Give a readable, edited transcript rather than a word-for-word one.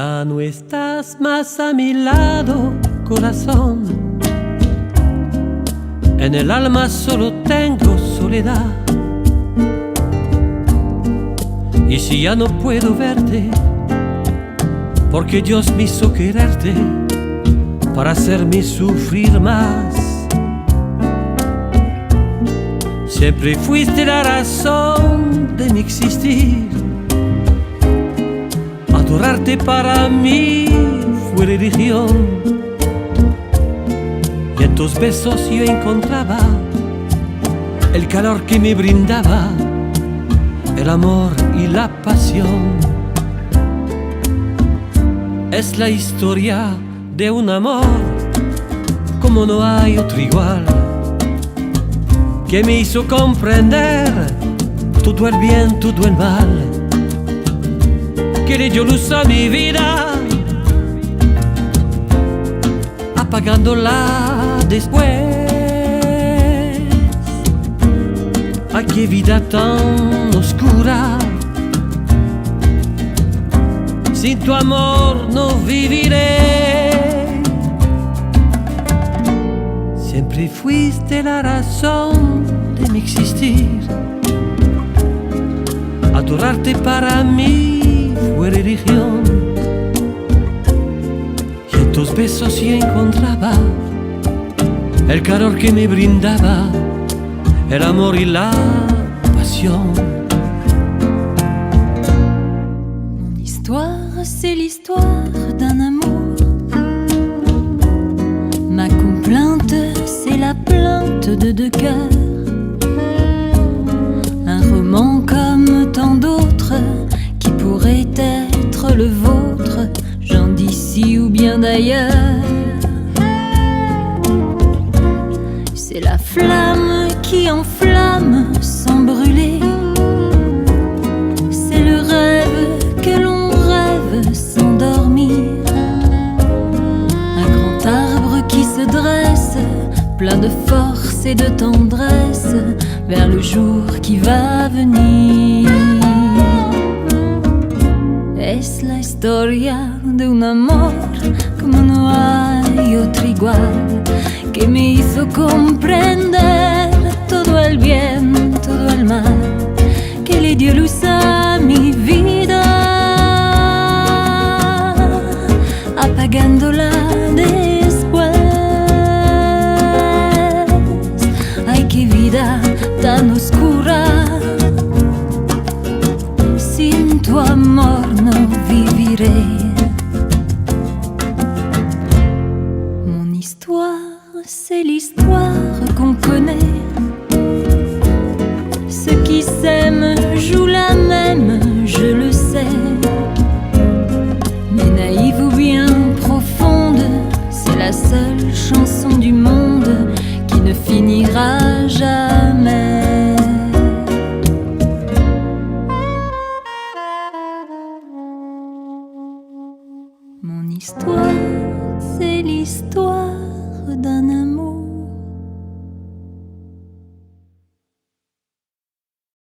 Ya no estás más a mi lado, corazón. En el alma solo tengo soledad. Y si ya no puedo verte, porque Dios me hizo quererte para hacerme sufrir más. Siempre fuiste la razón de mi existir. Adorarte para mí fue religión. Y en tus besos yo encontraba el calor que me brindaba el amor y la pasión. Es la historia de un amor como no hay otro igual, que me hizo comprender todo el bien, todo el mal, que le dio luz a mi vida, apagándola después. Ay, qué vida tan oscura, sin tu amor no viviré. Siempre fuiste la razón de mi existir. Adorarte para mí fue religión. Y en tus besos yo encontraba el calor que me brindaba el amor y la pasión. Mon histoire, c'est l'histoire d'un amour. Ma complainte, c'est la plainte de deux cœurs. Un roman comme tant d'autres qui pourrait être le vôtre, gens d'ici ou bien d'ailleurs. C'est la flamme qui enflamme sans brûler. C'est le rêve que l'on rêve sans dormir. Un grand arbre qui se dresse, plein de force et de tendresse, vers le jour qui va venir. Es la historia de un amor como no hay otro igual, que me hizo comprender todo el bien, todo el mal, que le dio luz a mi vida, apagándola después. Ay, qué vida tan oscura, sin tu amor no viviré. Mon histoire, c'est l'histoire qu'on connaît. Ceux qui s'aiment jouent la même, je le sais. Mais naïve ou bien profonde, c'est la seule chanson du monde qui ne finira jamais.